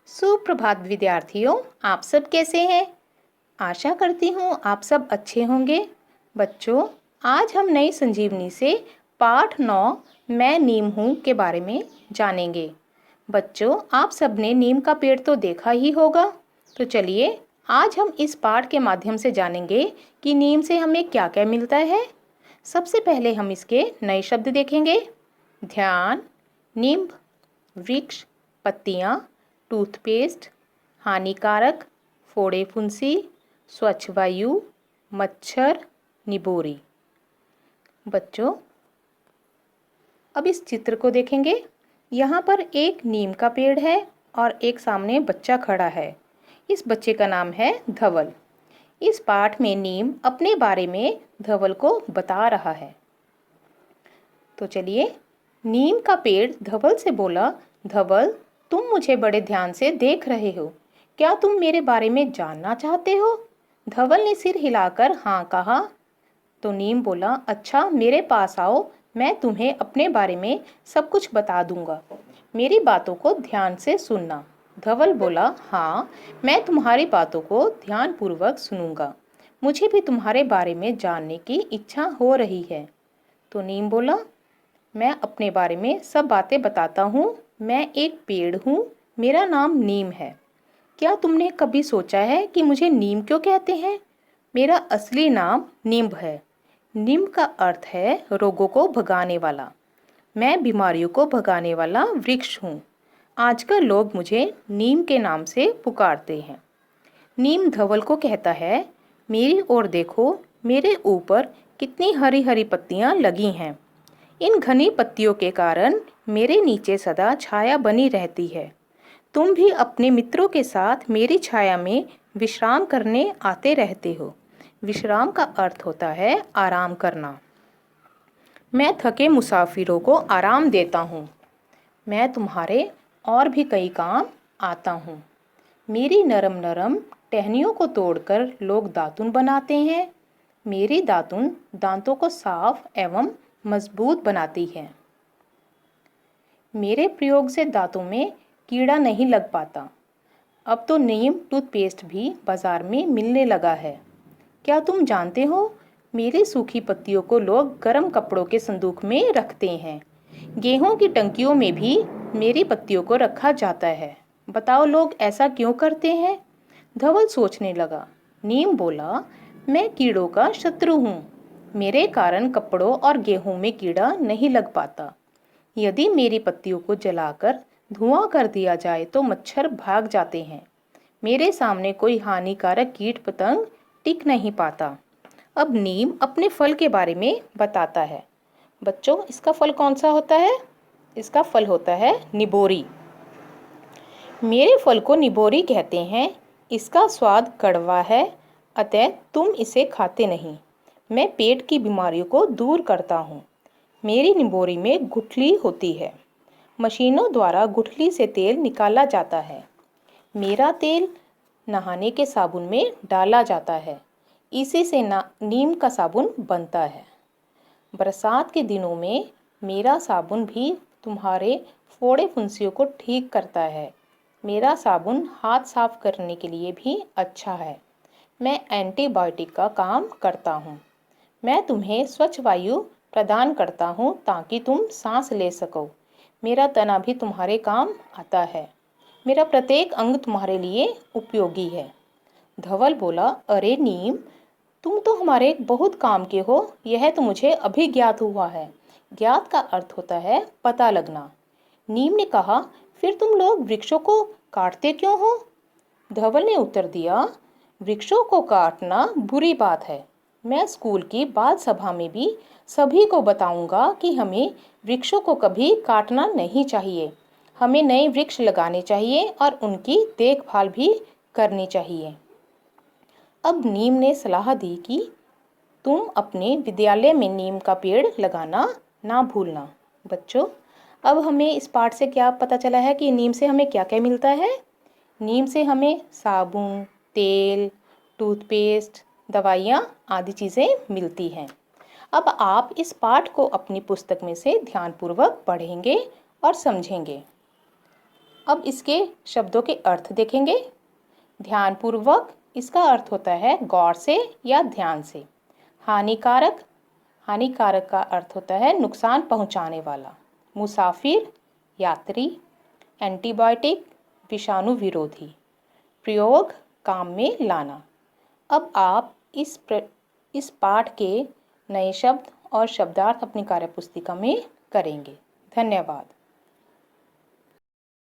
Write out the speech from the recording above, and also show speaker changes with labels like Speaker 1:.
Speaker 1: सुप्रभात विद्यार्थियों, आप सब कैसे हैं? आशा करती हूँ आप सब अच्छे होंगे। बच्चों, आज हम नई संजीवनी से पाठ 9 मैं नीम हूँ के बारे में जानेंगे। बच्चों, आप सबने नीम का पेड़ तो देखा ही होगा। तो चलिए आज हम इस पाठ के माध्यम से जानेंगे कि नीम से हमें क्या-क्या मिलता है। सबसे पहले हम इसके नए शब्द देखेंगे। ध्यान, नींब, वृक्ष, पत्तियाँ, टूथपेस्ट, हानिकारक, फोड़े फुंसी, स्वच्छ वायु, मच्छर, निबोरी। बच्चों, अब इस चित्र को देखेंगे। यहाँ पर एक नीम का पेड़ है और एक सामने बच्चा खड़ा है। इस बच्चे का नाम है धवल। इस पाठ में नीम अपने बारे में धवल को बता रहा है। तो चलिए, नीम का पेड़ धवल से बोला, धवल, तुम मुझे बड़े ध्यान से देख रहे हो। क्या तुम मेरे बारे में जानना चाहते हो? धवल ने सिर हिलाकर हाँ कहा। तो नीम बोला, अच्छा, मेरे पास आओ, मैं तुम्हें अपने बारे में सब कुछ बता दूंगा। मेरी बातों को ध्यान से सुनना। धवल बोला, हाँ, मैं तुम्हारी बातों को ध्यानपूर्वक सुनूंगा। मुझे भी तुम्हारे बारे में जानने की इच्छा हो रही है। तो नीम बोला, मैं अपने बारे में सब बातें बताता हूँ। मैं एक पेड़ हूँ, मेरा नाम नीम है। क्या तुमने कभी सोचा है कि मुझे नीम क्यों कहते हैं? मेरा असली नाम नींब है। नीम का अर्थ है रोगों को भगाने वाला। मैं बीमारियों को भगाने वाला वृक्ष हूँ। आजकल लोग मुझे नीम के नाम से पुकारते हैं। नीम धवल को कहता है, मेरी ओर देखो, मेरे ऊपर कितनी हरी हरी पत्तियाँ लगी हैं। इन घनी पत्तियों के कारण मेरे नीचे सदा छाया बनी रहती है। तुम भी अपने मित्रों के साथ मेरी छाया में विश्राम करने आते रहते हो। विश्राम का अर्थ होता है आराम करना। मैं थके मुसाफिरों को आराम देता हूँ। मैं तुम्हारे और भी कई काम आता हूँ। मेरी नरम नरम टहनियों को तोड़कर लोग दातुन बनाते हैं। मेरी दातुन दांतों को साफ एवं मजबूत बनाती है। मेरे प्रयोग से दांतों में कीड़ा नहीं लग पाता। अब तो नीम टूथपेस्ट भी बाजार में मिलने लगा है। क्या तुम जानते हो, मेरी सूखी पत्तियों को लोग गर्म कपड़ों के संदूक में रखते हैं। गेहूं की टंकियों में भी मेरी पत्तियों को रखा जाता है। बताओ, लोग ऐसा क्यों करते हैं? धवल सोचने लगा। नीम बोला, मैं कीड़ों का शत्रु हूँ। मेरे कारण कपड़ों और गेहूं में कीड़ा नहीं लग पाता। यदि मेरी पत्तियों को जलाकर धुआं कर दिया जाए तो मच्छर भाग जाते हैं। मेरे सामने कोई हानिकारक कीट पतंग टिक नहीं पाता। अब नीम अपने फल के बारे में बताता है। बच्चों, इसका फल कौन सा होता है? इसका फल होता है निबोरी। मेरे फल को निबोरी कहते हैं। इसका स्वाद कड़वा है, अतः तुम इसे खाते नहीं। मैं पेट की बीमारियों को दूर करता हूँ। मेरी निबोरी में गुठली होती है। मशीनों द्वारा गुठली से तेल निकाला जाता है। मेरा तेल नहाने के साबुन में डाला जाता है। इसी से नीम का साबुन बनता है। बरसात के दिनों में मेरा साबुन भी तुम्हारे फोड़े फुंसियों को ठीक करता है। मेरा साबुन हाथ साफ करने के लिए भी अच्छा है। मैं एंटीबायोटिक का काम करता हूँ। मैं तुम्हें स्वच्छ वायु प्रदान करता हूँ ताकि तुम सांस ले सको। मेरा तना भी तुम्हारे काम आता है। मेरा प्रत्येक अंग तुम्हारे लिए उपयोगी है। धवल बोला, अरे नीम, तुम तो हमारे बहुत काम के हो। यह तो मुझे अभी ज्ञात हुआ है। ज्ञात का अर्थ होता है पता लगना। नीम ने कहा, फिर तुम लोग वृक्षों को काटते क्यों हो? धवल ने उत्तर दिया, वृक्षों को काटना बुरी बात है। मैं स्कूल की बाल सभा में भी सभी को बताऊंगा कि हमें वृक्षों को कभी काटना नहीं चाहिए। हमें नए वृक्ष लगाने चाहिए और उनकी देखभाल भी करनी चाहिए। अब नीम ने सलाह दी कि तुम अपने विद्यालय में नीम का पेड़ लगाना ना भूलना। बच्चों, अब हमें इस पाठ से क्या पता चला है कि नीम से हमें क्या क्या मिलता है? नीम से हमें साबुन, तेल, टूथपेस्ट, दवाइयाँ आदि चीज़ें मिलती हैं। अब आप इस पाठ को अपनी पुस्तक में से ध्यानपूर्वक पढ़ेंगे और समझेंगे। अब इसके शब्दों के अर्थ देखेंगे। ध्यानपूर्वक इसका अर्थ होता है गौर से या ध्यान से। हानिकारक, हानिकारक का अर्थ होता है नुकसान पहुंचाने वाला। मुसाफिर, यात्री। एंटीबायोटिक, विषाणु विरोधी। प्रयोग, काम में लाना। अब आप इस पाठ के नए शब्द और शब्दार्थ अपनी कार्यपुस्तिका में करेंगे। धन्यवाद।